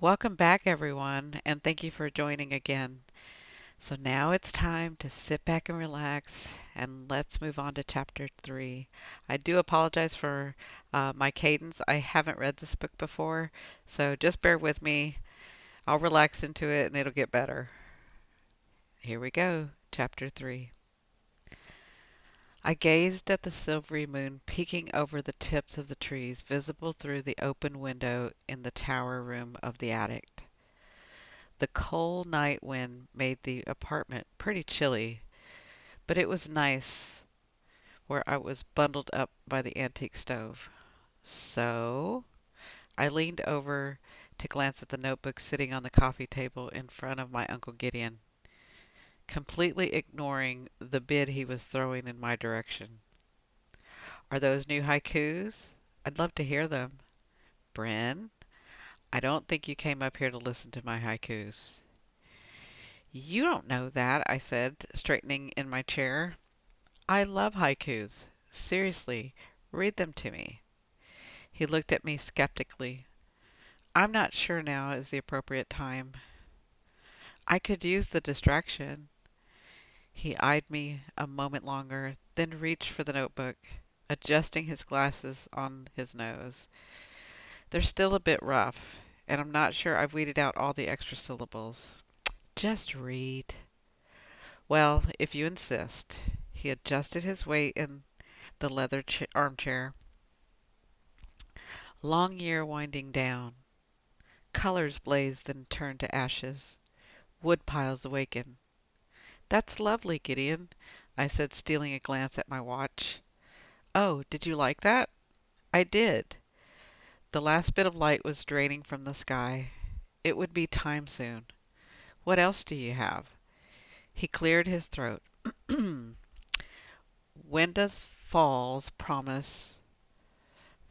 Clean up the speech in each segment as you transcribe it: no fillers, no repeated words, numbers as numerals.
Welcome back, everyone, and thank you for joining again. So now it's time to sit back and relax, and let's move on to chapter 3. I do apologize for my cadence. I haven't read this book before, so just bear with me. I'll relax into it and it'll get better. Here we go, chapter 3. I gazed at the silvery moon peeking over the tips of the trees visible through the open window in the tower room of the attic. The cold night wind made the apartment pretty chilly, but it was nice where I was bundled up by the antique stove. So I leaned over to glance at the notebook sitting on the coffee table in front of my Uncle Gideon, completely ignoring the bid he was throwing in my direction. Are those new haikus? I'd love to hear them. Bryn, I don't think you came up here to listen to my haikus. You don't know that, I said, straightening in my chair. I love haikus. Seriously, read them to me. He looked at me skeptically. I'm not sure now is the appropriate time. I could use the distraction. He eyed me a moment longer, then reached for the notebook, adjusting his glasses on his nose. They're still a bit rough, and I'm not sure I've weeded out all the extra syllables. Just read. Well, if you insist. He adjusted his weight in the leather armchair. Long year winding down. Colors blazed then turned to ashes. Wood piles awaken. That's lovely, Gideon, I said, stealing a glance at my watch. Oh, did you like that? I did. The last bit of light was draining from the sky. It would be time soon. What else do you have? He cleared his throat. When does fall's promise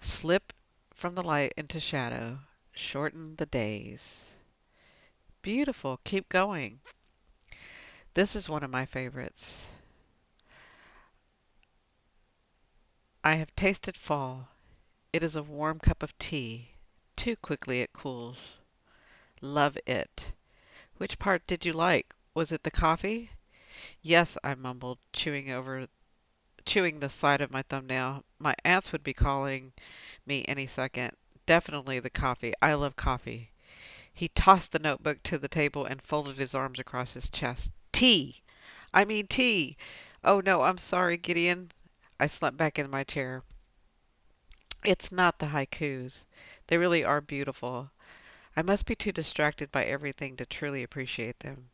slip from the light into shadow, shorten the days? Beautiful. Keep going. This is one of my favorites. I have tasted fall. It is a warm cup of tea. Too quickly it cools. Love it. Which part did you like? Was it the coffee? Yes, I mumbled, chewing the side of my thumbnail. My aunts would be calling me any second. Definitely the coffee. I love coffee. He tossed the notebook to the table and folded his arms across his chest. Tea! I mean tea! Oh no, I'm sorry, Gideon. I slumped back in my chair. It's not the haikus. They really are beautiful. I must be too distracted by everything to truly appreciate them.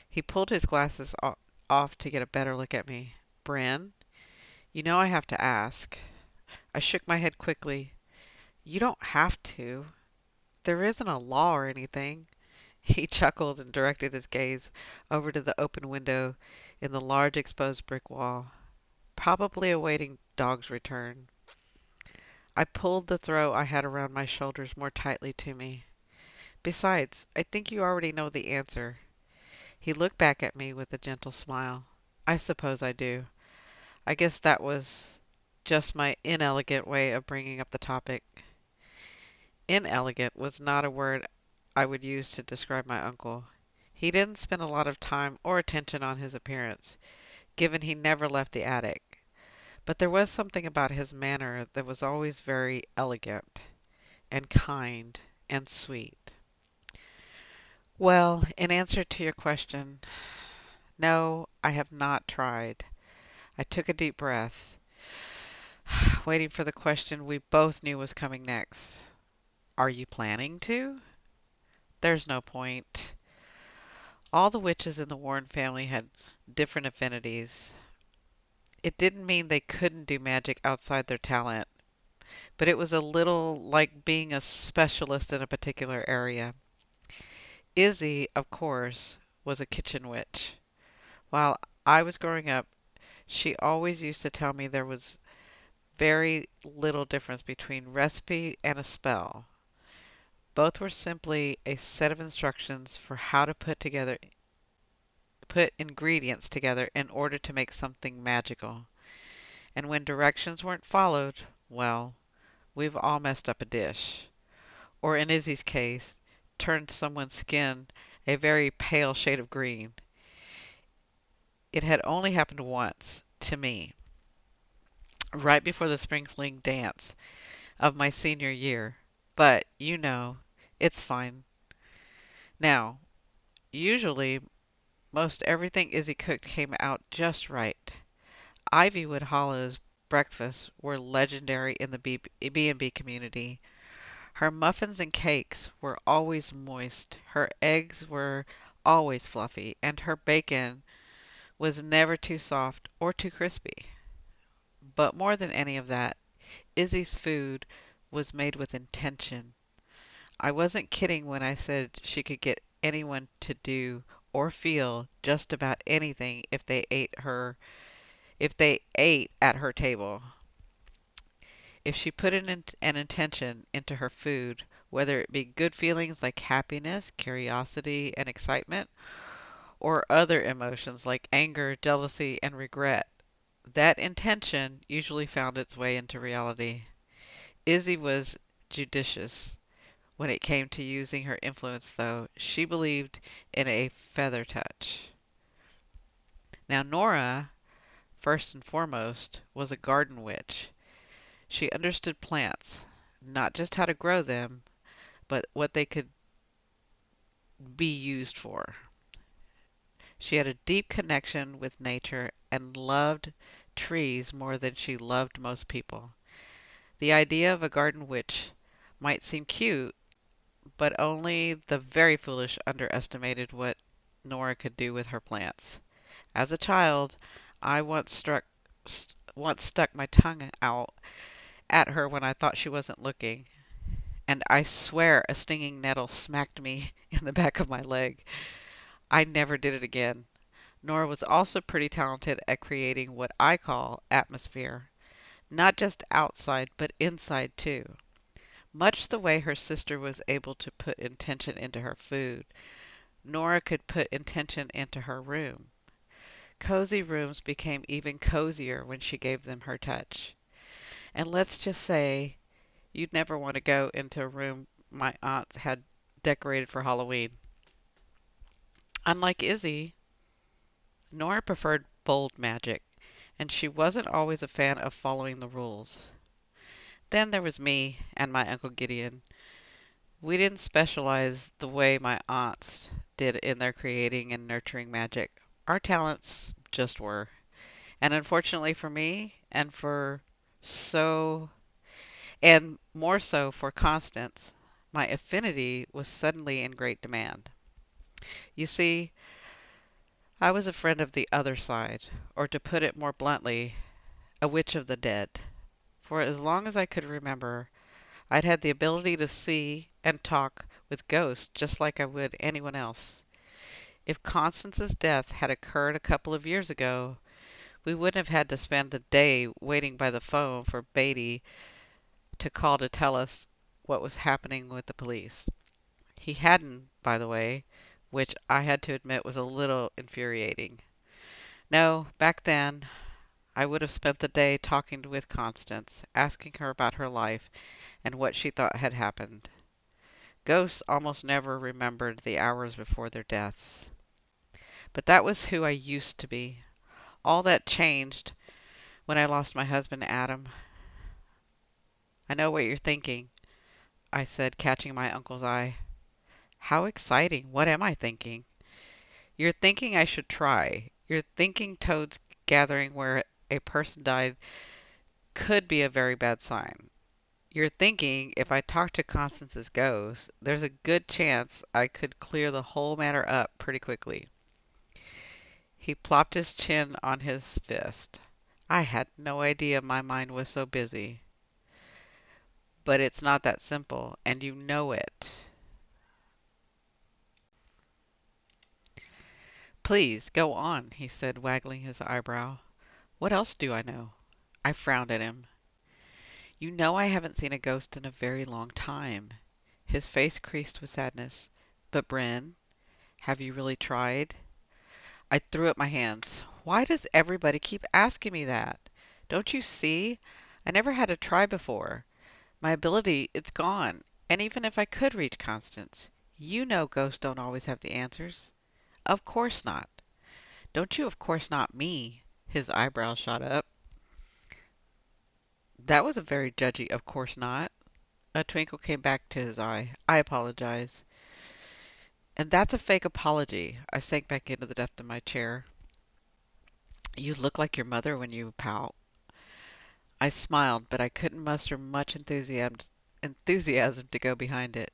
He pulled his glasses off to get a better look at me. Bryn, you know I have to ask. I shook my head quickly. You don't have to. There isn't a law or anything. He chuckled and directed his gaze over to the open window in the large exposed brick wall, probably awaiting Dog's return. I pulled the throw I had around my shoulders more tightly to me. Besides, I think you already know the answer. He looked back at me with a gentle smile. I suppose I do. I guess that was just my inelegant way of bringing up the topic. Inelegant was not a word I would use to describe my uncle. He didn't spend a lot of time or attention on his appearance, given he never left the attic. But there was something about his manner that was always very elegant and kind and sweet. Well, in answer to your question, no, I have not tried. I took a deep breath, waiting for the question we both knew was coming next. Are you planning to? There's no point. All the witches in the Warren family had different affinities. It didn't mean they couldn't do magic outside their talent, but it was a little like being a specialist in a particular area. Izzy, of course, was a kitchen witch. While I was growing up, she always used to tell me there was very little difference between recipe and a spell. Both were simply a set of instructions for how to put ingredients together in order to make something magical. And when directions weren't followed, well, we've all messed up a dish. Or in Izzy's case, turned someone's skin a very pale shade of green. It had only happened once to me, right before the sprinkling dance of my senior year. But, it's fine. Now, usually, most everything Izzy cooked came out just right. Ivywood Hollow's breakfasts were legendary in the B&B community. Her muffins and cakes were always moist, her eggs were always fluffy, and her bacon was never too soft or too crispy. But more than any of that, Izzy's food was made with intention. I wasn't kidding when I said she could get anyone to do or feel just about anything if they ate at her table. If she put an intention into her food, whether it be good feelings like happiness, curiosity, and excitement, or other emotions like anger, jealousy, and regret, that intention usually found its way into reality. Izzy was judicious when it came to using her influence, though. She believed in a feather touch. Now, Nora, first and foremost, was a garden witch. She understood plants, not just how to grow them, but what they could be used for. She had a deep connection with nature and loved trees more than she loved most people. The idea of a garden witch might seem cute, but only the very foolish underestimated what Nora could do with her plants. As a child, I once stuck my tongue out at her when I thought she wasn't looking, and I swear a stinging nettle smacked me in the back of my leg. I never did it again. Nora was also pretty talented at creating what I call atmosphere, not just outside, but inside too. Much the way her sister was able to put intention into her food, Nora could put intention into her room. Cozy rooms became even cozier when she gave them her touch. And let's just say you'd never want to go into a room my aunt had decorated for Halloween. Unlike Izzy, Nora preferred bold magic, and she wasn't always a fan of following the rules. Then there was me and my Uncle Gideon. We didn't specialize the way my aunts did in their creating and nurturing magic. Our talents just were. And unfortunately for me, so, and more so for Constance, my affinity was suddenly in great demand. You see, I was a friend of the other side, or to put it more bluntly, a witch of the dead. For as long as I could remember, I'd had the ability to see and talk with ghosts just like I would anyone else. If Constance's death had occurred a couple of years ago, we wouldn't have had to spend the day waiting by the phone for Beatty to call to tell us what was happening with the police. He hadn't, by the way, which I had to admit was a little infuriating. No, back then, I would have spent the day talking with Constance, asking her about her life and what she thought had happened. Ghosts almost never remembered the hours before their deaths. But that was who I used to be. All that changed when I lost my husband, Adam. I know what you're thinking, I said, catching my uncle's eye. How exciting. What am I thinking? You're thinking I should try. You're thinking toads gathering where a person died could be a very bad sign. You're thinking if I talk to Constance's ghost, there's a good chance I could clear the whole matter up pretty quickly. He plopped his chin on his fist. I had no idea my mind was so busy. But it's not that simple, and you know it. Please, go on, he said, waggling his eyebrow. What else do I know? I frowned at him. You know I haven't seen a ghost in a very long time. His face creased with sadness. But Bryn, have you really tried? I threw up my hands. Why does everybody keep asking me that? Don't you see? I never had to try before. My ability, it's gone. And even if I could reach Constance, You know ghosts don't always have the answers. Of course not. Don't you of course not me. His eyebrows shot up. That was a very judgy of course not. A twinkle came back to his eye. I apologize. And that's a fake apology. I sank back into the depth of my chair. You look like your mother when you pout. I smiled, but I couldn't muster much enthusiasm to go behind it.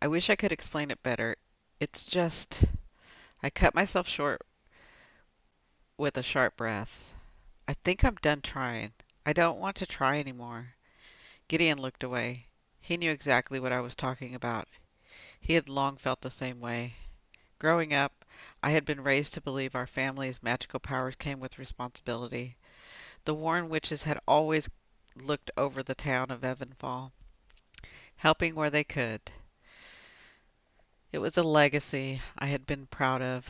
I wish I could explain it better. It's just. I cut myself short with a sharp breath. I think I'm done trying. I don't want to try anymore. Gideon looked away. He knew exactly what I was talking about. He had long felt the same way. Growing up, I had been raised to believe our family's magical powers came with responsibility. The Warren witches had always looked over the town of Evanfall, helping where they could. It was a legacy I had been proud of.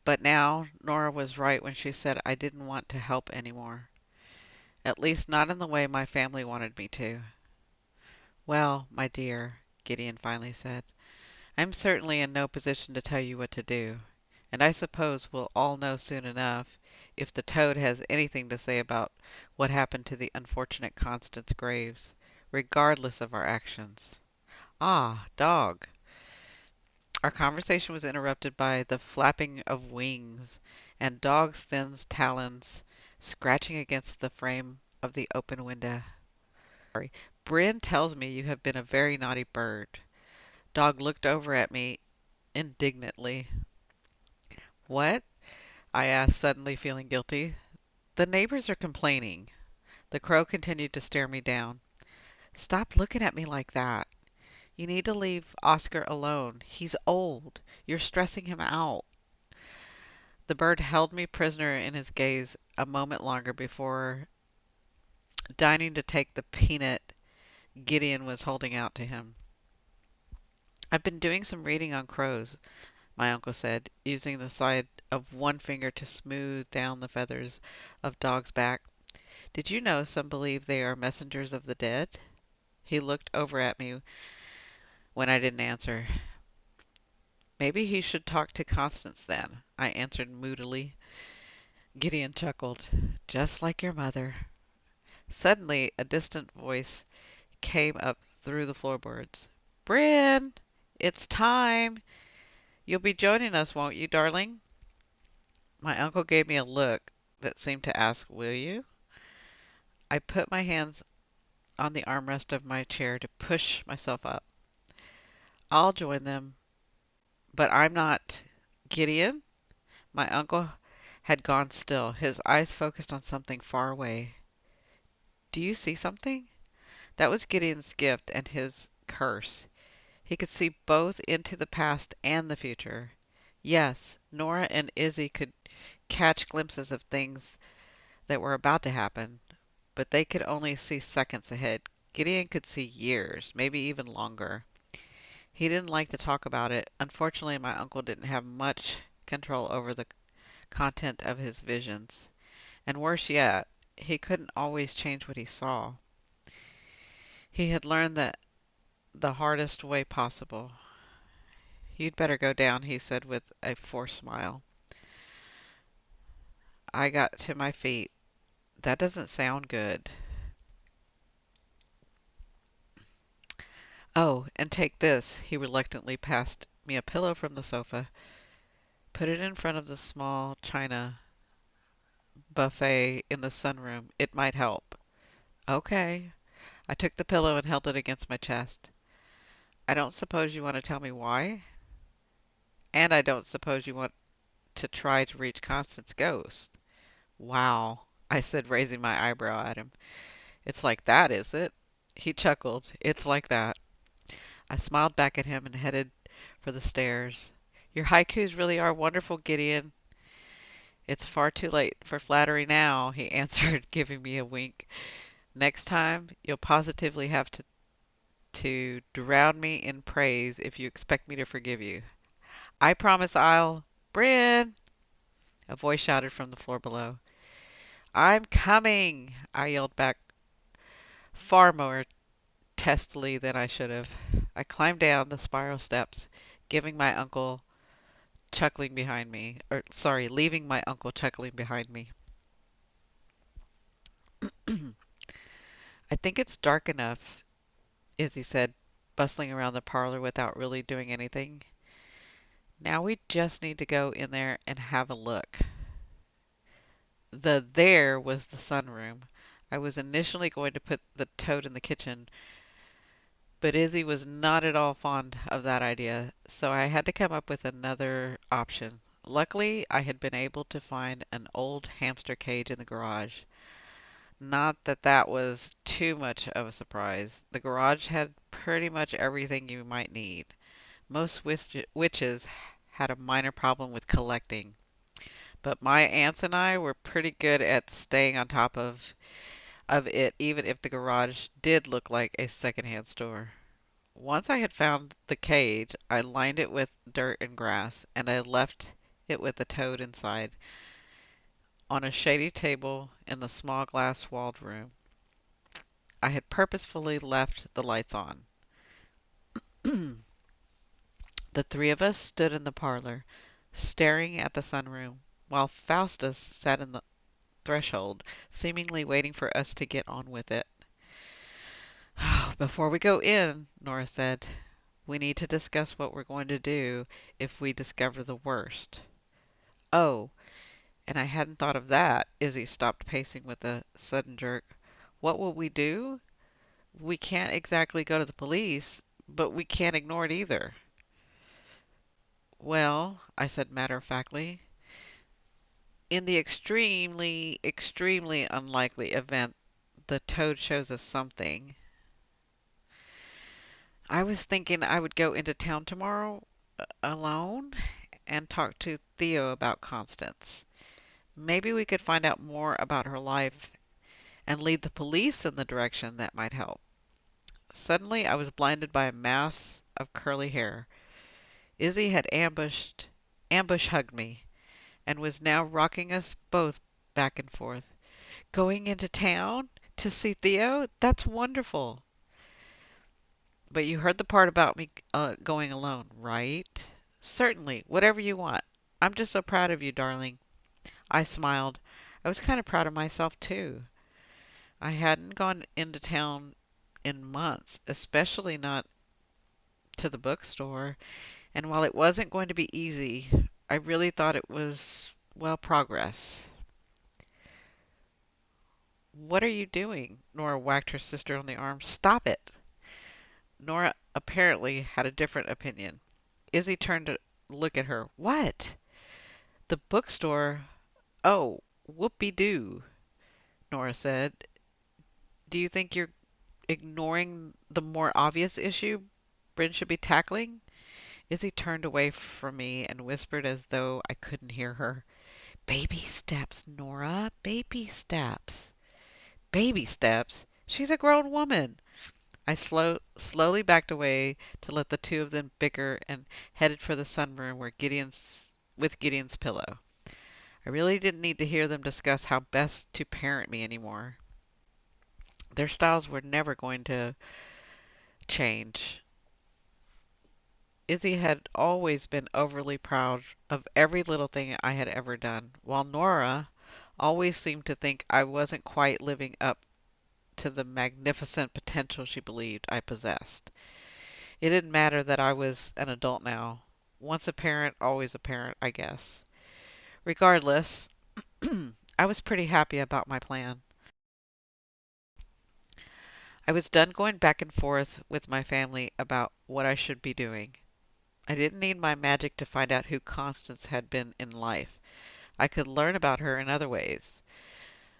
But now, Nora was right when she said I didn't want to help anymore. At least not in the way my family wanted me to. Well, my dear, Gideon finally said, I'm certainly in no position to tell you what to do. And I suppose we'll all know soon enough if the toad has anything to say about what happened to the unfortunate Constance Graves, regardless of our actions. Ah, dog. Our conversation was interrupted by the flapping of wings and Dog's thin talons scratching against the frame of the open window. Sorry. Bryn tells me you have been a very naughty bird. Dog looked over at me indignantly. What? I asked, suddenly feeling guilty. The neighbors are complaining. The crow continued to stare me down. Stop looking at me like that. You need to leave Oscar alone. He's old. You're stressing him out. The bird held me prisoner in his gaze a moment longer before deigning to take the peanut Gideon was holding out to him. I've been doing some reading on crows, my uncle said, using the side of one finger to smooth down the feathers of Dog's back. Did you know some believe they are messengers of the dead? He looked over at me when I didn't answer. Maybe he should talk to Constance then, I answered moodily. Gideon chuckled. Just like your mother. Suddenly, a distant voice came up through the floorboards. Bryn! It's time! You'll be joining us, won't you, darling? My uncle gave me a look that seemed to ask, will you? I put my hands on the armrest of my chair to push myself up. I'll join them, but I'm not Gideon? My uncle had gone still, his eyes focused on something far away. Do you see something? That was Gideon's gift and his curse. He could see both into the past and the future. Yes, Nora and Izzy could catch glimpses of things that were about to happen, but they could only see seconds ahead. Gideon could see years, maybe even longer. He didn't like to talk about it. Unfortunately, my uncle didn't have much control over the content of his visions. And worse yet, he couldn't always change what he saw. He had learned that the hardest way possible. You'd better go down, he said with a forced smile. I got to my feet. That doesn't sound good. Oh, and take this. He reluctantly passed me a pillow from the sofa. Put it in front of the small china buffet in the sunroom. It might help. Okay. I took the pillow and held it against my chest. I don't suppose you want to tell me why? And I don't suppose you want to try to reach Constance's ghost. Wow, I said, raising my eyebrow at him. It's like that, is it? He chuckled. It's like that. I smiled back at him and headed for the stairs. Your haikus really are wonderful, Gideon. It's far too late for flattery now, he answered, giving me a wink. Next time, you'll positively have to drown me in praise if you expect me to forgive you. I promise I'll... Bryn! A voice shouted from the floor below. I'm coming! I yelled back far more testily than I should have. I climbed down the spiral steps, giving my uncle chuckling behind me, or sorry, leaving my uncle chuckling behind me. I think it's dark enough, Izzy said, bustling around the parlor without really doing anything. Now we just need to go in there and have a look. The there was the sunroom. I was initially going to put the toad in the kitchen, but Izzy was not at all fond of that idea, so I had to come up with another option. Luckily, I had been able to find an old hamster cage in the garage. Not that that was too much of a surprise. The garage had pretty much everything you might need. Most witches had a minor problem with collecting, but my aunts and I were pretty good at staying on top of it, even if the garage did look like a secondhand store. Once I had found the cage, I lined it with dirt and grass, and I left it with the toad inside on a shady table in the small glass walled room. I had purposefully left the lights on. The three of us stood in the parlor, staring at the sunroom, while Faustus sat in the threshold, seemingly waiting for us to get on with it. Before we go in, Nora said, we need to discuss what we're going to do if we discover the worst. Oh, and I hadn't thought of that. Izzy stopped pacing with a sudden jerk. What will we do? We can't exactly go to the police, but we can't ignore it either. Well, I said matter-of-factly, in the extremely, extremely unlikely event the toad shows us something, I was thinking I would go into town tomorrow alone and talk to Theo about Constance. Maybe we could find out more about her life and lead the police in the direction that might help. Suddenly, I was blinded by a mass of curly hair. Izzy had ambush hugged me, and was now rocking us both back and forth. Going into town to see Theo? That's wonderful. But you heard the part about me going alone, right? Certainly, whatever you want. I'm just so proud of you, darling. I smiled. I was kind of proud of myself, too. I hadn't gone into town in months, especially not to the bookstore, and while it wasn't going to be easy, I really thought it was, well, progress. What are you doing? Nora whacked her sister on the arm. Stop it! Nora apparently had a different opinion. Izzy turned to look at her. What? The bookstore? Oh, whoopee-doo, Nora said. Do you think you're ignoring the more obvious issue Bryn should be tackling? Izzy turned away from me and whispered as though I couldn't hear her. Baby steps, Nora. Baby steps. Baby steps? She's a grown woman. I slowly backed away to let the two of them bicker and headed for the sunroom with Gideon's pillow. I really didn't need to hear them discuss how best to parent me anymore. Their styles were never going to change. Izzy had always been overly proud of every little thing I had ever done, while Nora always seemed to think I wasn't quite living up to the magnificent potential she believed I possessed. It didn't matter that I was an adult now. Once a parent, always a parent, I guess. Regardless, I was pretty happy about my plan. I was done going back and forth with my family about what I should be doing. I didn't need my magic to find out who Constance had been in life. I could learn about her in other ways.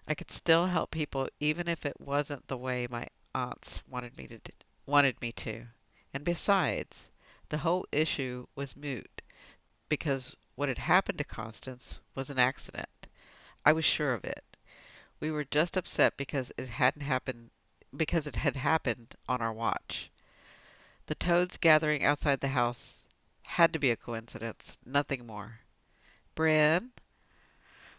I could still help people even if it wasn't the way my aunts wanted me to. And besides, the whole issue was moot because what had happened to Constance was an accident. I was sure of it. We were just upset because it had happened on our watch. The toads gathering outside the house had to be a coincidence, nothing more. Bryn,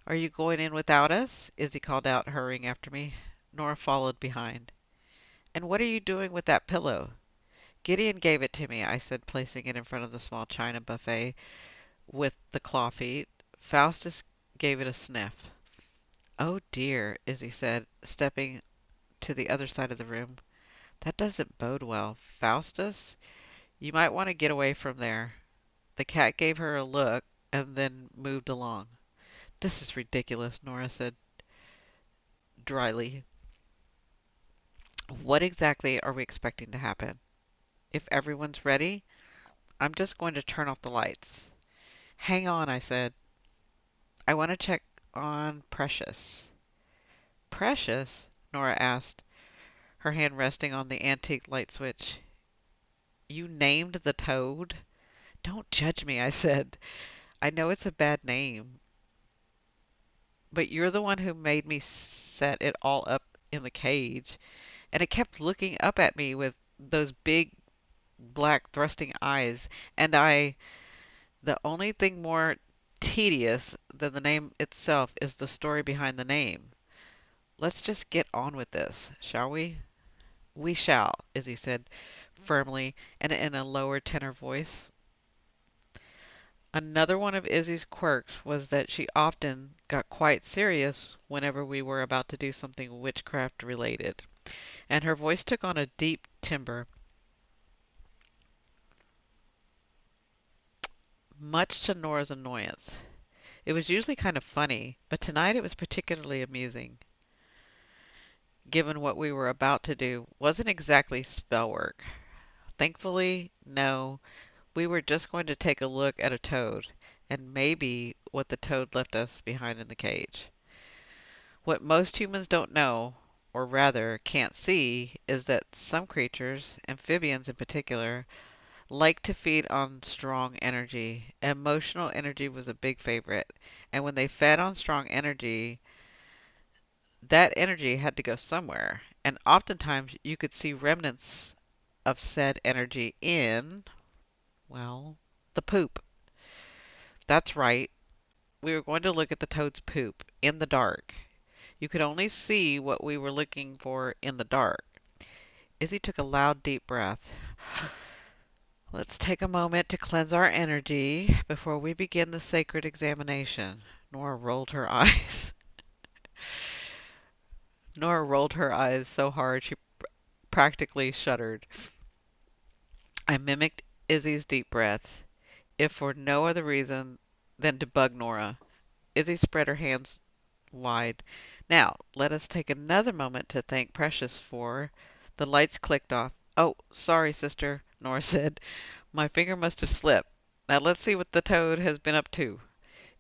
are you going in without us? Izzy called out, hurrying after me. Nora followed behind. And what are you doing with that pillow? Gideon gave it to me, I said, placing it in front of the small china buffet with the claw feet. Faustus gave it a sniff. Oh dear, Izzy said, stepping to the other side of the room. That doesn't bode well. Faustus, you might want to get away from there. The cat gave her a look and then moved along. This is ridiculous, Nora said dryly. What exactly are we expecting to happen? If everyone's ready, I'm just going to turn off the lights. Hang on, I said. I want to check on Precious. Precious? Nora asked, her hand resting on the antique light switch. You named the toad? Don't judge me, I said. I know it's a bad name, but you're the one who made me set it all up in the cage, and it kept looking up at me with those big black thrusting eyes, and the only thing more tedious than the name itself is the story behind the name. Let's just get on with this, shall we? We shall, Izzy said firmly and in a lower tenor voice. Another one of Izzy's quirks was that she often got quite serious whenever we were about to do something witchcraft related, and her voice took on a deep timbre, much to Nora's annoyance. It was usually kind of funny, but tonight it was particularly amusing, given what we were about to do wasn't exactly spell work. Thankfully, no, we were just going to take a look at a toad, and maybe what the toad left us behind in the cage. What most humans don't know, or rather can't see, is that some creatures, amphibians in particular, like to feed on strong energy. Emotional energy was a big favorite, and when they fed on strong energy, that energy had to go somewhere, and oftentimes you could see remnants of said energy in, well, the poop. That's right. We were going to look at the toad's poop in the dark. You could only see what we were looking for in the dark. Izzy took a loud, deep breath. Let's take a moment to cleanse our energy before we begin the sacred examination. Nora rolled her eyes. Nora rolled her eyes so hard she practically shuddered. I mimicked Izzy's deep breath, if for no other reason than to bug Nora. Izzy spread her hands wide. Now, let us take another moment to thank Precious for. The lights clicked off. Oh, sorry, sister, Nora said. My finger must have slipped. Now let's see what the toad has been up to.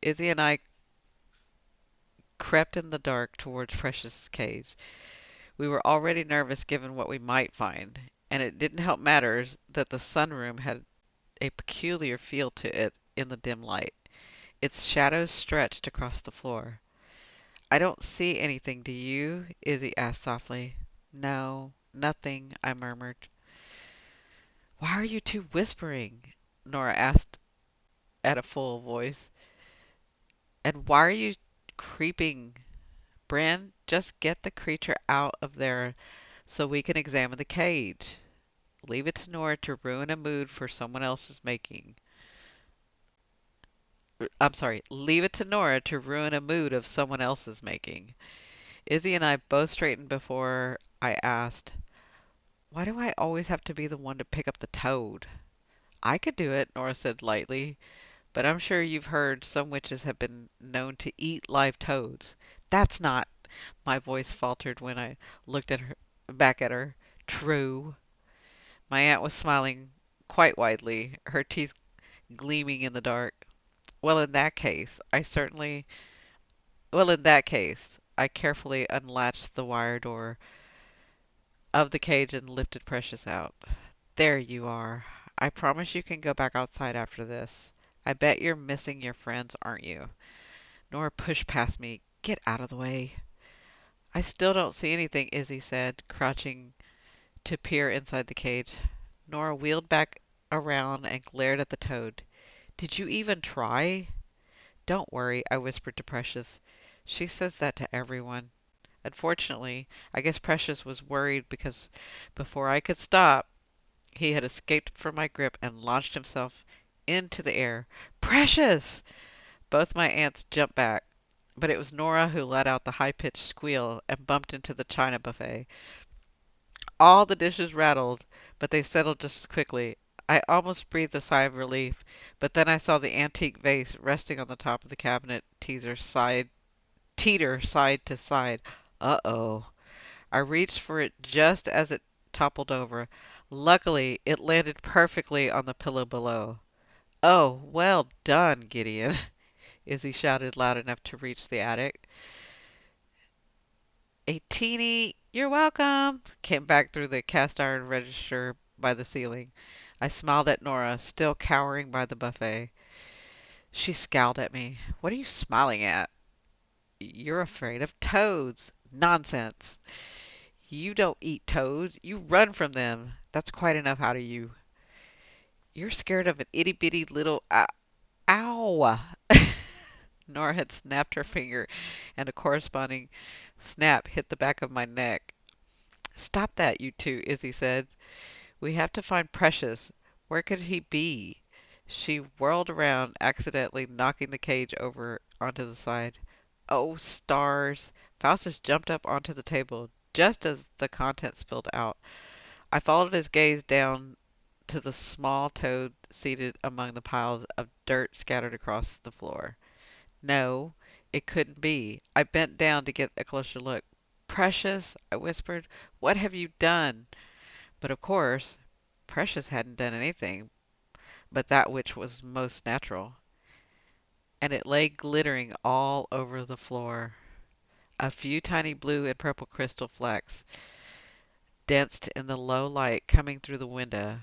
Izzy and I crept in the dark towards Precious's cage. We were already nervous given what we might find, and it didn't help matters that the sunroom had a peculiar feel to it in the dim light. Its shadows stretched across the floor. I don't see anything, do you? Izzy asked softly. No, nothing, I murmured. Why are you two whispering? Nora asked at a full voice. And why are you creeping? Bryn, just get the creature out of there so we can examine the cage. Leave it to Nora to ruin a mood for someone else's making. I'm sorry, leave it to Nora to ruin a mood of someone else's making. Izzy and I both straightened before I asked, why do I always have to be the one to pick up the toad? I could do it, Nora said lightly, but I'm sure you've heard some witches have been known to eat live toads. That's not, my voice faltered when I looked at her, back at her. True. My aunt was smiling quite widely, her teeth gleaming in the dark. Well, in that case, I carefully unlatched the wire door of the cage and lifted Precious out. There you are. I promise you can go back outside after this. I bet you're missing your friends, aren't you? Nora pushed past me. Get out of the way. I still don't see anything, Izzy said, crouching to peer inside the cage. Nora wheeled back around and glared at the toad. Did you even try? Don't worry, I whispered to Precious. She says that to everyone. Unfortunately, I guess Precious was worried because before I could stop, He had escaped from my grip and launched himself into the air. Precious! Both my aunts jumped back, but it was Nora who let out the high-pitched squeal and bumped into the china buffet. All the dishes rattled, but they settled just as quickly. I almost breathed a sigh of relief, but then I saw the antique vase resting on the top of the cabinet teeter side to side. Uh-oh. I reached for it just as it toppled over. Luckily, it landed perfectly on the pillow below. Oh, well done, Gideon, Izzy shouted loud enough to reach the attic. A teeny "You're welcome" came back through the cast iron register by the ceiling. I smiled at Nora, still cowering by the buffet. She scowled at me. "What are you smiling at?" "You're afraid of toads." "Nonsense! You don't eat toads. You run from them. That's quite enough out of you." "You're scared of an itty bitty little ow!" Nora had snapped her finger, and a corresponding snap hit the back of my neck. "Stop that, you two," Izzy said. "We have to find Precious. Where could he be?" She whirled around, accidentally knocking the cage over onto the side. "Oh, stars!" Faustus jumped up onto the table just as the contents spilled out. I followed his gaze down to the small toad seated among the piles of dirt scattered across the floor. No, it couldn't be. I bent down to get a closer look. "Precious," I whispered, "what have you done?" But of course, Precious hadn't done anything but that which was most natural, and it lay glittering all over the floor. A few tiny blue and purple crystal flecks danced in the low light coming through the window,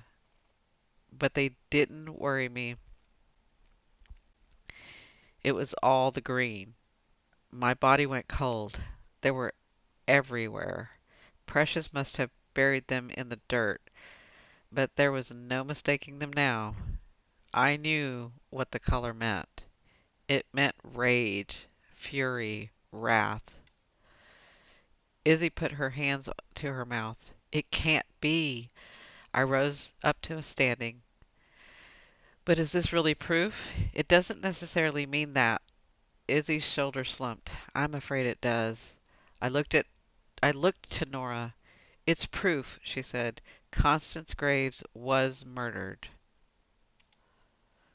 but they didn't worry me. It was all the green. My body went cold. They were everywhere. Precious must have buried them in the dirt, but there was no mistaking them now. I knew what the color meant. It meant rage, fury, wrath. Izzy put her hands to her mouth. "It can't be." I rose up to a standing. "But is this really proof?" "It doesn't necessarily mean that." Izzy's shoulders slumped. "I'm afraid it does." I looked at I looked to Nora. "It's proof," she said. "Constance Graves was murdered."